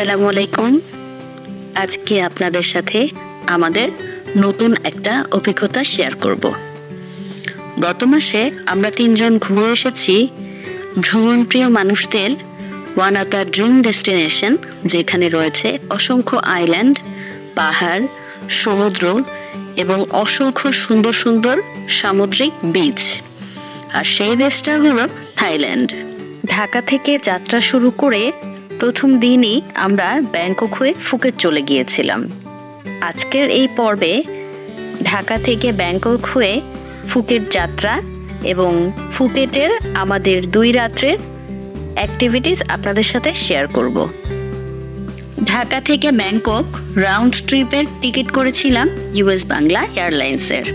আসসালামু আলাইকুম। আজকে আপনাদের সাথে আমাদের নতুন একটা অভিজ্ঞতা শেয়ার করব। গত মাসে আমরা 3 জন ঘুরে এসেছি ভ্রমণপ্রিয় মানুষদের one of the dream destination, যেখানে রয়েছে অসংখ্য আইল্যান্ড, পাহাড়, সমুদ্র এবং অসংখ্য সুন্দর সুন্দর সামুদ্রিক বিচ। আর সেই দেশটা হলো থাইল্যান্ড। ঢাকা থেকে যাত্রা শুরু করে প্রথম দিনই আমরা ব্যাংকক হয়ে ফুকেট চলে গিয়েছিলাম। আজকের এই পর্বে ঢাকা থেকে ব্যাংকক হয়ে ফুকেট যাত্রা এবং ফুকেটের আমাদের 2 রাত্রের অ্যাক্টিভিটিস আপনাদের সাথে শেয়ার করব। ঢাকা থেকে ব্যাংকক রাউন্ড ট্রিপের টিকিট করেছিলাম ইউএস বাংলা এয়ারলাইন্সের।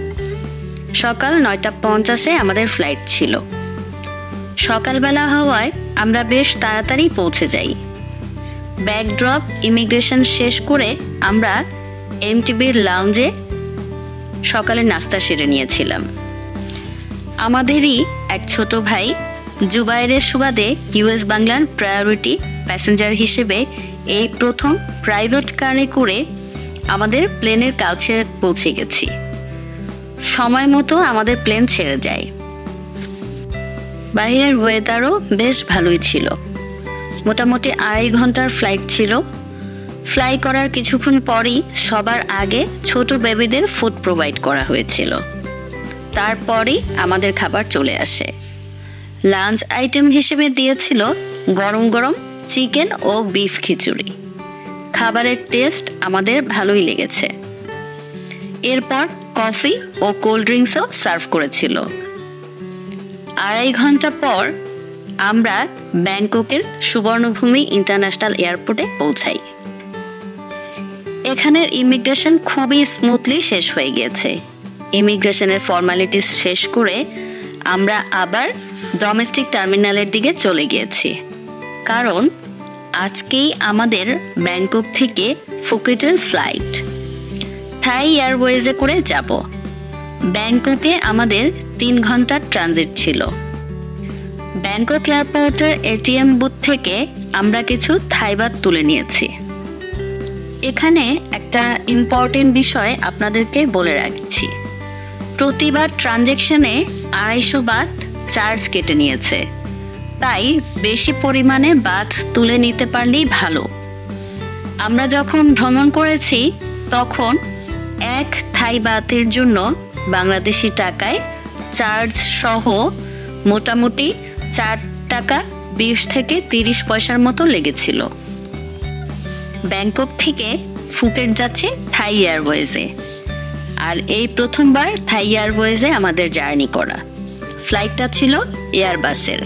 সকাল 9:50-এ আমাদের ফ্লাইট ছিল। সকালবেলা হওয়ায় আমরা বেশ তাড়াতাড়ি পৌঁছে যাই। ব্যাগ ড্রপ ইমিগ্রেশন শেষ করে আমরা এমটিবির লাউঞ্জে সকালে নাস্তা সেরে নিয়েছিলাম। আমাদেরই এক ছোট ভাই জুবাইরের সুবাদে ইউএস বাংলার প্রায়োরিটি প্যাসেঞ্জার হিসেবে এই প্রথম প্রাইভেট কারে করে আমাদের প্লেনের কাছে পৌঁছে গেছি। সময় মতো আমাদের প্লেন ছেড়ে যায়। বাইরের ওয়েদারও বেশ ভালোই ছিল। মোটামুটি 2.5 ঘন্টার ফ্লাইট ছিল। ফ্লাই করার কিছুক্ষণ পরই সবার আগে ছোট বেবিদের ফুড প্রোভাইড করা হয়েছিল। তারপরই আমাদের খাবার চলে আসে। লাঞ্চ আইটেম হিসেবে দিয়েছিল গরম গরম চিকেন ও বিফ খিচুড়ি। খাবারের টেস্ট আমাদের ভালোই লেগেছে। এরপর কফি ও কোল্ড ড্রিঙ্কসও সার্ভ করেছিল। 2.5 ঘন্টা পর আমরা ব্যাংককের সুবর্ণভূমি ইন্টারন্যাশনাল এয়ারপোর্টে পৌঁছাই। এখানের ইমিগ্রেশন খুবই স্মুথলি শেষ হয়ে গিয়েছে। ইমিগ্রেশনের ফর্মালিটিস শেষ করে আমরা আবার ডোমেস্টিক টার্মিনালের দিকে চলে গিয়েছি, কারণ আজকেই আমাদের ব্যাংকক থেকে ফুকেটের ফ্লাইট। থাই এয়ারওয়েজে করে যাব। ব্যাংককে আমাদের 3 ঘন্টার ট্রানজিট ছিল। ব্যাংকক এয়ারপোর্টের এটিএম বুথ থেকে আমরা কিছু থাই বাত তুলে নিয়েছি। এখানে একটা ইম্পর্টেন্ট বিষয় আপনাদেরকে বলে রাখছি। প্রতিবার ট্রানজ্যাকশনে 250 বাত চার্জ কেটে নিয়েছে, তাই বেশি পরিমাণে বাত তুলে নিতে পারলেই ভালো। আমরা যখন ভ্রমণ করেছি তখন 1 থাই বাতের জন্য বাংলাদেশি টাকায় চার্জ সহ মোটামুটি 4 টাকা 20 থেকে 30 পয়সার মতো লেগেছিল। ব্যাংকক থেকে ফুকেট যাচ্ছে থাই এয়ারওয়েজে, আর এই প্রথমবার থাই এয়ারওয়েজে আমাদের জার্নি করা। ফ্লাইটটা ছিল এয়ারবাসের।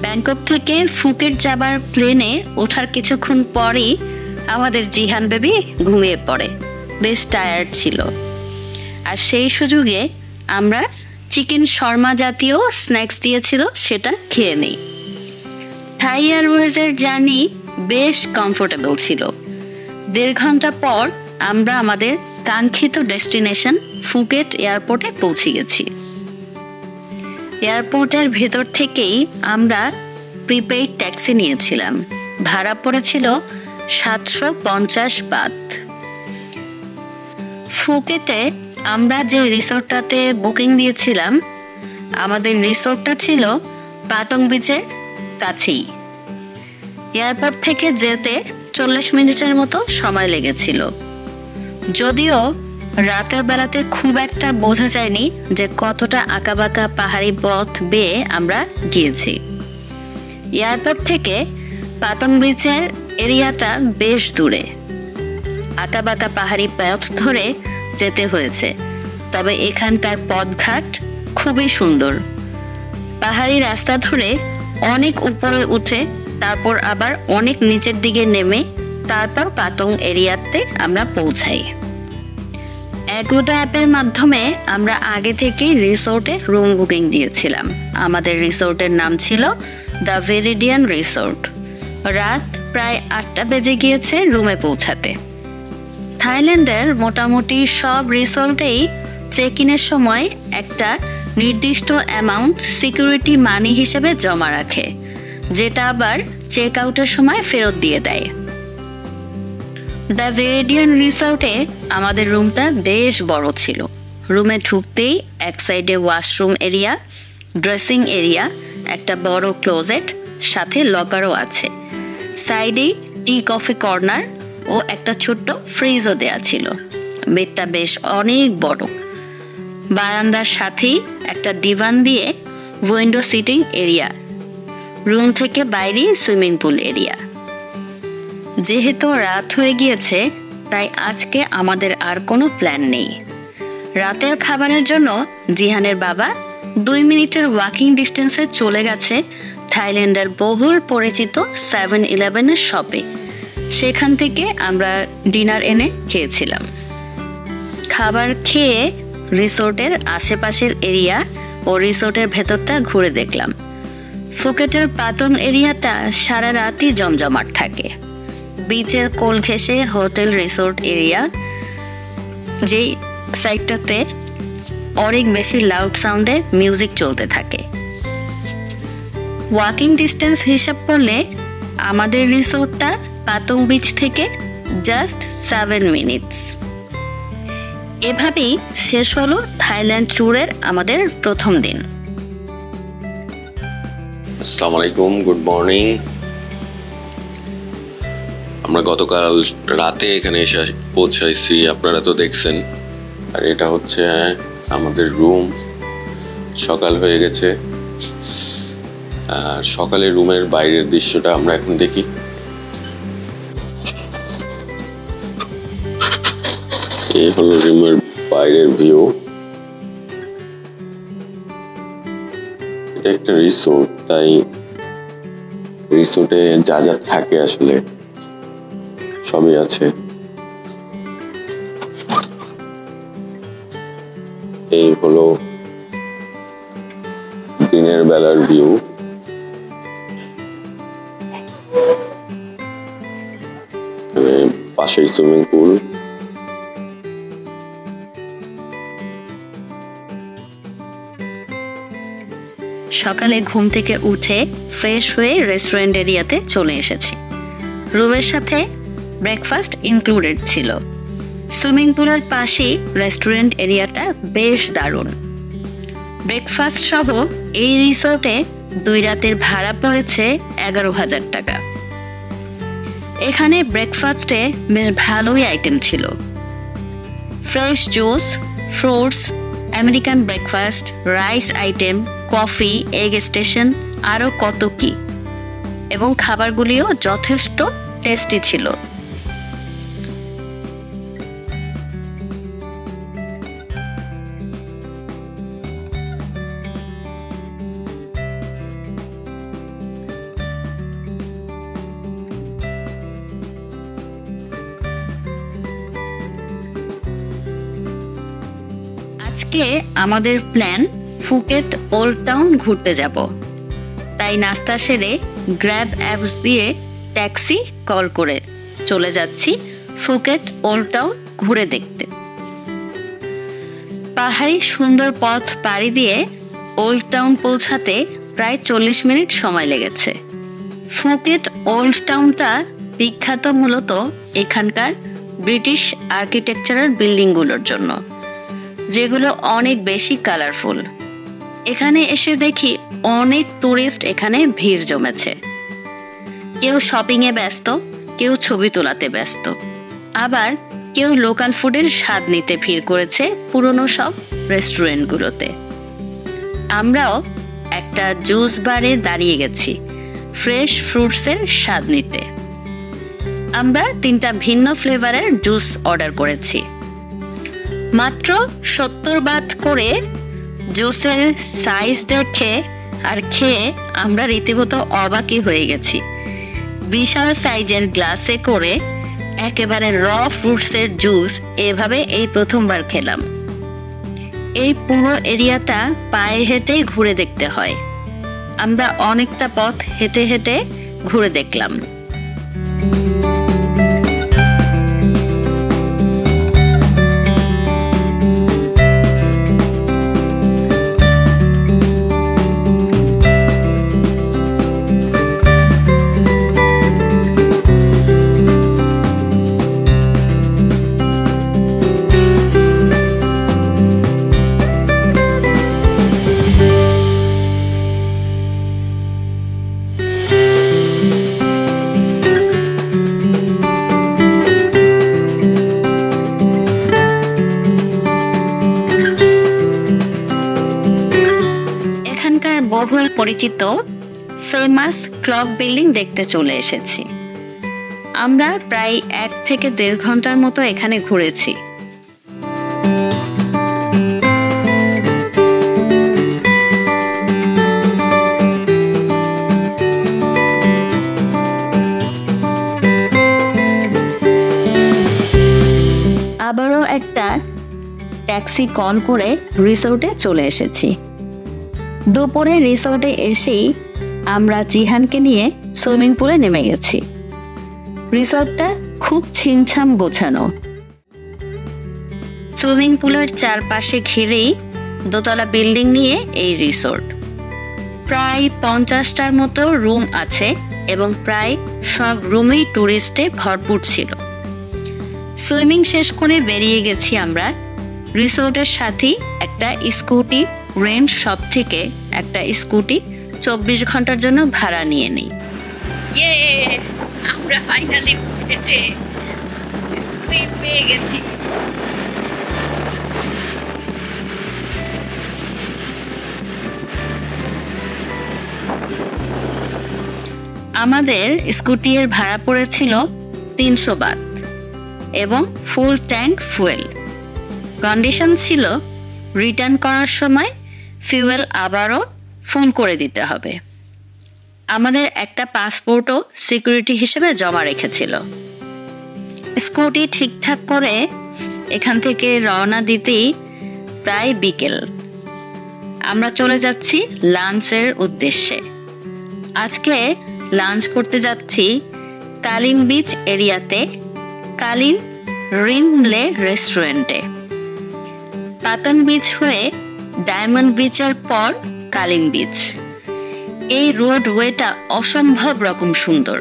ব্যাংকক থেকে ফুকেট যাবার প্লেনে ওঠার কিছুক্ষণ পরই আমাদের জিহান বেবি ঘুমিয়ে পড়ে, বেশ টায়ার্ড ছিল। আর সেই সুযোগে আমরা চিকেন শর্মা জাতীয় স্ন্যাক্স দিয়েছিল, সেটা খেয়ে নেই। থাই এয়ারওয়েজের জার্নি বেশ কমফোর্টেবল ছিল। 1.5 ঘন্টা পর আমরা আমাদের কাঙ্ক্ষিত ডেস্টিনেশন ফুকেট এয়ারপোর্টে পৌঁছে গেছি। এয়ারপোর্টের ভেতর থেকেই আমরা প্রিপেইড ট্যাক্সি নিয়েছিলাম। ভাড়া পড়েছিল 750 বাত। ফুকেটে আমরা যে রিসোর্টটাতে বুকিং দিয়েছিলাম, আমাদের রিসোর্টটা ছিল পাতং বিচের কাছেই। এয়ারপোর্ট থেকে যেতে 40 মিনিটের মতো সময় লেগেছিল। যদিও রাতের বেলাতে খুব একটা বোঝা যায়নি যে কতটা আঁকাবাঁকা পাহাড়ি পথ বেয়ে আমরা গিয়েছি। এয়ারপোর্ট থেকে পাতং বিচের এরিয়াটা বেশ দূরে। আঁকাবাঁকা পাহাড়ি পথ ধরে যেতে হয়েছে, তবে এখানকার পথঘাট খুবই সুন্দর। পাহাড়ি রাস্তা ধরে অনেক উপরে উঠে তারপর আবার অনেক নিচের দিকে নেমে তারপর পাতং এরিয়াতে আমরা পৌঁছাই। অ্যাগোডা অ্যাপের মাধ্যমে আমরা আগে থেকেই রিসোর্টে রুম বুকিং দিয়েছিলাম। আমাদের রিসোর্টের নাম ছিল দ্য ভেরিডিয়ান রিসোর্ট। রাত প্রায় 8টা বেজে গিয়েছে রুমে পৌঁছাতে। থাইল্যান্ডের মোটামুটি সব রিসোর্টেই চেক ইনের সময় একটা নির্দিষ্ট অ্যামাউন্ট সিকিউরিটি মানি হিসেবে জমা রাখে, যেটা আবার চেক আউটের সময় ফেরত দিয়ে দেয়। দ্য ভেরিডিয়ান রিসোর্টে আমাদের রুমটা বেশ বড় ছিল। রুমে ঢুকতেই এক সাইডে ওয়াশরুম এরিয়া, ড্রেসিং এরিয়া, একটা বড় ক্লোজেট, সাথে লকারও আছে। সাইডেই টি কফি কর্নার ও একটা ছোট্ট ফ্রিজও দেয়া ছিল। বেডটা বেশ অনেক বড়। বারান্দার সাথেই একটা ডিভান দিয়ে উইন্ডো সিটিং এরিয়া, রুম থেকে বাইরে সুইমিং পুল এরিয়া। যেহেতু রাত হয়ে গিয়েছে তাই আজকে আমাদের আর কোনো প্ল্যান নেই। রাতের খাবারের জন্য জিহানের বাবা 2 মিনিটের ওয়াকিং ডিস্টেন্সে চলে গেছে থাইল্যান্ডের বহুল পরিচিত 7-Eleven-এর শপে। সেখান থেকে আমরা ডিনার এনে খেয়েছিলাম। খাবার খেয়ে রিসোর্টের আশেপাশের এরিয়া ও রিসোর্টের ভেতরটা ঘুরে দেখলাম। ফুকেটের পাতং এরিয়াটা সারা রাতই জমজমাট থাকে। বিচের কোল ঘেঁষে হোটেল রিসোর্ট এরিয়া, যেই সাইডটাতে অনেক বেশি লাউড সাউন্ডে মিউজিক চলতে থাকে। ওয়াকিং ডিস্টেন্স হিসাব করলে আমাদের রিসোর্টটা পাতং বিচ থেকে জাস্ট 7 মিনিটস। এভাবেই শেষ হলো থাইল্যান্ড ট্যুরের আমাদের প্রথম দিন। আসসালামু আলাইকুম, গুড মর্নিং। আমরা গতকাল রাতে এখানে এসে পৌঁছাইছি, আপনারা তো দেখছেন। আর এটা হচ্ছে আমাদের রুম। সকাল হয়ে গেছে। আর সকালে রুমের বাইরের দৃশ্যটা আমরা এখন দেখি। এই হলো রুমের বাইরের ভিউ। এটা একটা রিসোর্ট, তাই রিসোর্টে যা যা থাকে আসলে সবই আছে। এই হলো দিনের বেলার ভিউ। পাশেই সুইমিং পুল। সকালে ঘুম থেকে উঠে ফ্রেশ হয়ে রেস্টুরেন্ট এরিয়াতে চলে এসেছি। রুমের সাথে ব্রেকফাস্ট ইনক্লুডেড ছিল। সুইমিং পুলের পাশেই রেস্টুরেন্ট এরিয়াটা বেশ দারুণ। ব্রেকফাস্ট সহ এই রিসোর্টে 2 রাতের ভাড়া পড়েছে 11,000 টাকা। এখানে ব্রেকফাস্টে বেশ ভালোই আইটেম ছিল। Fresh juice, fruits, American breakfast, rice item, coffee, egg station, আরও কত কি। এবং খাবারগুলিও যথেষ্ট টেস্টি ছিল। আজকে আমাদের প্ল্যান ফুকেট ওল্ড টাউন ঘুরতে যাব। তাই নাস্তা সেরে গ্র্যাব অ্যাপস দিয়ে ট্যাক্সি কল করে চলে যাচ্ছি ফুকেট ওল্ড টাউন ঘুরে দেখতে। পাহাড়ি সুন্দর পথ পাড়ি দিয়ে ওল্ড টাউন পৌঁছাতে প্রায় 40 মিনিট সময় লেগেছে। ফুকেট ওল্ড টাউনটা বিখ্যাত মূলত এখানকার ব্রিটিশ আর্কিটেকচারাল বিল্ডিংগুলোর জন্য, যেগুলো অনেক বেশি কালারফুল। এখানে এসে দেখি অনেক টুরিস্ট এখানে ভিড় জমেছে। কেউ শপিংয়ে ব্যস্ত, কেউ ছবি তোলাতে ব্যস্ত, আবার কেউ লোকাল ফুডের স্বাদ নিতে ভিড় করেছে পুরনো সব রেস্টুরেন্টগুলোতে। আমরাও একটা জুস বারে দাঁড়িয়ে গেছি ফ্রেশ ফ্রুটসের স্বাদ নিতে। আমরা 3টা ভিন্ন ফ্লেভারের জুস অর্ডার করেছি। মাত্র 70 বাত করে জুসের সাইজ দেখে আর খেয়ে আমরা রীতিমতো অবাকই হয়ে গেছি। বিশাল সাইজের গ্লাসে করে একেবারে র ফ্রুটসের জুস এভাবে এই প্রথমবার খেলাম। এই পুরো এরিয়াটা পায়ে হেঁটেই ঘুরে দেখতে হয়। আমরা অনেকটা পথ হেঁটে হেঁটে ঘুরে দেখলাম। বহুল পরিচিত ফেমাস ক্লক বিল্ডিং দেখতে চলে এসেছি। আমরা প্রায় 1 থেকে 1.5 ঘন্টার মতো এখানে ঘুরেছি। আবারও একটা ট্যাক্সি কল করে রিসোর্টে চলে এসেছি। দুপুরে রিসোর্টে এসেই আমরা জিহানকে নিয়ে সুইমিং পুলে নেমে গেছি। রিসোর্টটা খুব ছিমছাম গোছানো। সুইমিং পুলের চারপাশে ঘিরেই দোতলা বিল্ডিং নিয়ে এই রিসোর্ট। প্রায় 50টার মতো রুম আছে এবং প্রায় সব রুমেই টুরিস্টে ভরপুর ছিল। সুইমিং শেষ করে বেরিয়ে গেছি আমরা। রিসোর্টের সাথেই একটা স্কুটি রেন্ট শপ থেকে একটা স্কুটি 24 ঘন্টার জন্য ভাড়া নিয়ে নিই। আমরা ফাইনালি পেয়ে গেছি। আমাদের স্কুটির ভাড়া পড়েছিল 300 বাত এবং ফুল ট্যাঙ্ক ফুয়েল। কন্ডিশন ছিল রিটার্ন করার সময় ফুয়েল আবারও ফোন করে দিতে হবে। আমাদের একটা পাসপোর্টও সিকিউরিটি হিসেবে জমা রেখেছিল। স্কুটি ঠিকঠাক করে এখান থেকে রওনা দিতেই প্রায় বিকেল। আমরা চলে যাচ্ছি লাঞ্চের উদ্দেশ্যে। আজকে লাঞ্চ করতে যাচ্ছি কালিম বিচ এরিয়াতে কালিম রিমলে রেস্টুরেন্টে। পাতন বিচ হয়ে ডায়মন্ড বিচের পর কালিম বিচ। এই রোডওয়েটা অসম্ভব রকম সুন্দর।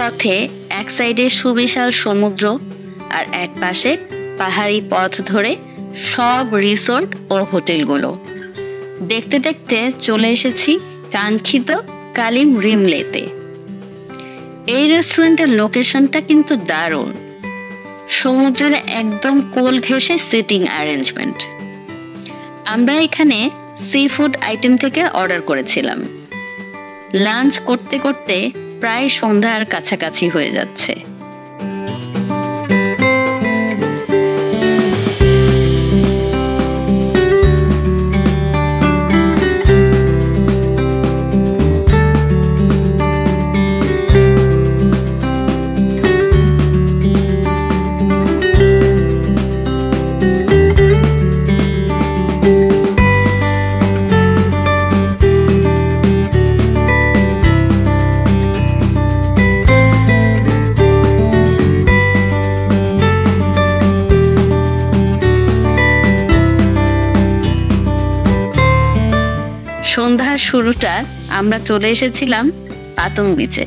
পথে এক সাইডে সুবিশাল সমুদ্র আর এক পাশে পাহাড়ি পথ ধরে সব রিসোর্ট ও হোটেলগুলো। দেখতে দেখতে চলে এসেছি কাঙ্ক্ষিত কালিম রিমলেতে। এই রেস্টুরেন্টের লোকেশনটা কিন্তু দারুণ। সমুদ্রের একদম কোল ঘেঁষে সিটিং অ্যারেঞ্জমেন্ট। আমরা এখানে সি ফুড আইটেম থেকে অর্ডার করেছিলাম। লাঞ্চ করতে করতে প্রায় সন্ধ্যার কাছাকাছি হয়ে যাচ্ছে। সন্ধ্যার শুরুটা আমরা চলে এসেছিলাম পাতং বিচে।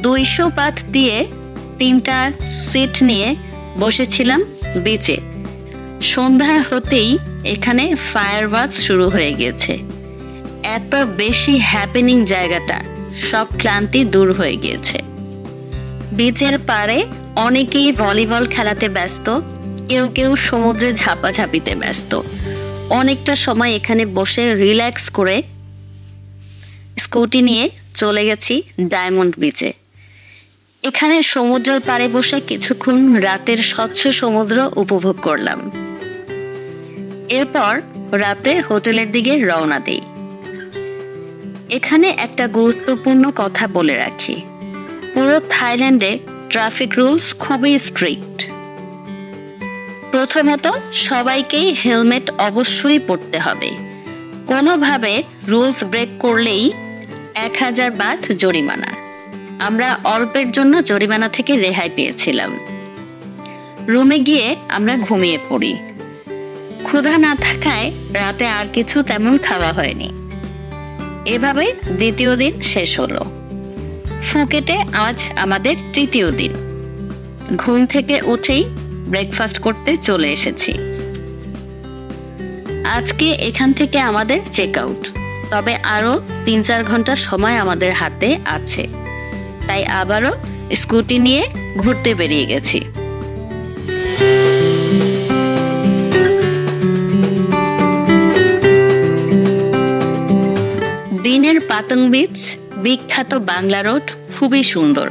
200 পাত দিয়ে 3টা সিট নিয়ে বসেছিলাম বিচে। সন্ধ্যা হতেই এখানে ফায়ারওয়ার্কস শুরু হয়ে গেছে। এত বেশি হ্যাপেনিং জায়গাটা, সব ক্লান্তি দূর হয়ে গিয়েছে। বিচের পাড়ে অনেকেই ভলিবল খেলাতে ব্যস্ত, কেউ কেউ সমুদ্রে ঝাপাঝাপিতে ব্যস্ত। অনেকটা সময় এখানে বসে রিল্যাক্স করে স্কুটি নিয়ে চলে গেছি ডায়মন্ড বিচে। এখানে সমুদ্রের পাড়ে বসে কিছুক্ষণ রাতের স্বচ্ছ সমুদ্র উপভোগ করলাম। এরপর রাতে হোটেলের দিকে রওনা দেই। এখানে একটা গুরুত্বপূর্ণ কথা বলে রাখি, পুরো থাইল্যান্ডে ট্রাফিক রুলস খুবই স্ট্রিক্ট। প্রথমত সবাইকেই হেলমেট অবশ্যই পরতে হবে। কোনোভাবে রুলস ব্রেক করলেই 1000 বাথ জরিমানা। আমরা অল্পের জন্য জরিমানা থেকে রেহাই পেয়েছিলাম। রুমে গিয়ে আমরা ঘুমিয়ে পড়ি। ক্ষুধা না থাকায় রাতে আর কিছু তেমন খাওয়া হয়নি। এভাবে দ্বিতীয় দিন শেষ হলো। ফুকেটে আজ আমাদের তৃতীয় দিন। ঘুম থেকে উঠেই ব্রেকফাস্ট করতে চলে এসেছি। আজকে এখান থেকে আমাদের চেক আউট, তবে আরো 3-4 ঘন্টা সময় আমাদের হাতে আছে, তাই আবারও স্কুটি নিয়ে ঘুরতে বেরিয়ে গেছি। দিনের পাতং বিচ, বিখ্যাত বাংলা রোড খুবই সুন্দর।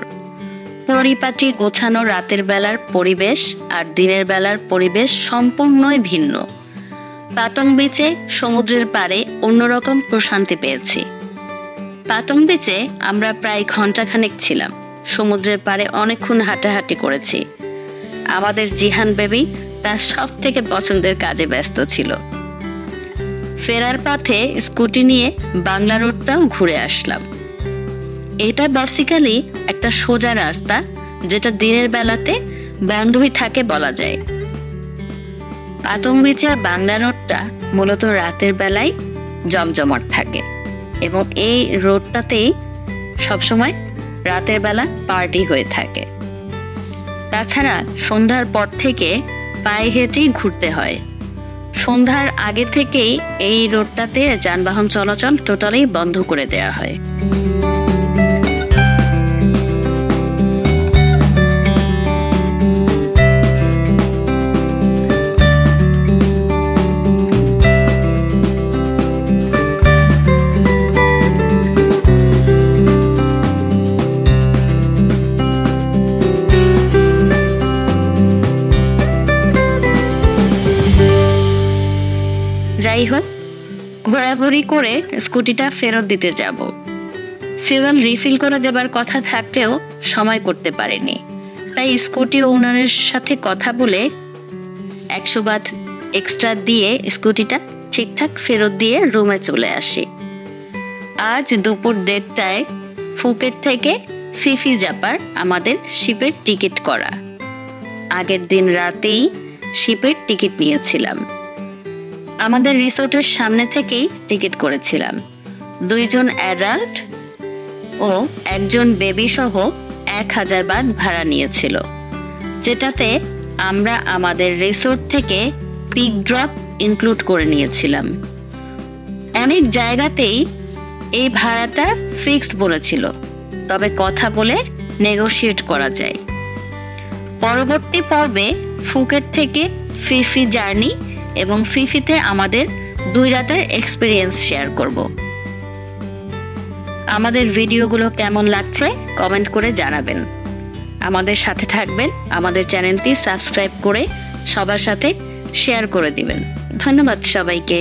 পরিপাটি গোছানো রাতের বেলার পরিবেশ আর দিনের বেলার পরিবেশ সম্পূর্ণই ভিন্ন। পাতং বিচে সমুদ্রের পাড়ে অন্যরকম প্রশান্তি পেয়েছি। পাতং বিচে আমরা প্রায় ঘন্টাখানেক ছিলাম। সমুদ্রের পাড়ে অনেকক্ষণ হাঁটাহাঁটি করেছি। আমাদের জিহান বেবি তার সব থেকে পছন্দের কাজে ব্যস্ত ছিল। ফেরার পথে স্কুটি নিয়ে বাংলা রোডটাও ঘুরে আসলাম। এটা বেসিক্যালি একটা সোজা রাস্তা, যেটা দিনের বেলাতে বন্ধই থাকে বলা যায়। পাতং বিচের বাংলা রোডটা মূলত রাতের বেলায় জমজমাট থাকে এবং এই রোডটাতেই সবসময় রাতের বেলা পার্টি হয়ে থাকে। তাছাড়া সন্ধ্যার পর থেকে পায়ে হেঁটেই ঘুরতে হয়। সন্ধ্যার আগে থেকেই এই রোডটাতে যানবাহন চলাচল টোটালি বন্ধ করে দেওয়া হয়। যাই হোক, ঘোরাঘুরি করে স্কুটিটা ফেরত দিতে যাব। ফুয়েল রিফিল করে দেবার কথা থাকলেও সময় করতে পারেনি, তাই স্কুটি ওনারের সাথে কথা বলে 100 বাথ এক্সট্রা দিয়ে স্কুটিটা ঠিকঠাক ফেরত দিয়ে রুমে চলে আসি। আজ দুপুর 1:30টায় ফুকেট থেকে ফিফি যাবার আমাদের শিপের টিকিট করা। আগের দিন রাতেই শিপের টিকিট নিয়েছিলাম। আমাদের রিসোর্টের সামনে থেকেই টিকিট করেছিলাম। 2 জন অ্যাডাল্ট ও 1 জন বেবি সহ 1000 বাথ ভাড়া নিয়েছিল, যেটাতে আমরা আমাদের রিসোর্ট থেকে পিক ড্রপ ইনক্লুড করে নিয়েছিলাম। অনেক জায়গাতেই এই ভাড়াটা ফিক্সড বলেছিল, তবে কথা বলে নেগোশিয়েট করা যায়। পরবর্তী পর্বে ফুকেট থেকে ফিফি জার্নি এবং ফিফিতে আমাদের 2 রাতের এক্সপিরিয়েন্স শেয়ার করব। আমাদের ভিডিওগুলো কেমন লাগছে কমেন্ট করে জানাবেন। আমাদের সাথে থাকবেন, আমাদের চ্যানেলটি সাবস্ক্রাইব করে সবার সাথে শেয়ার করে দিবেন। ধন্যবাদ সবাইকে।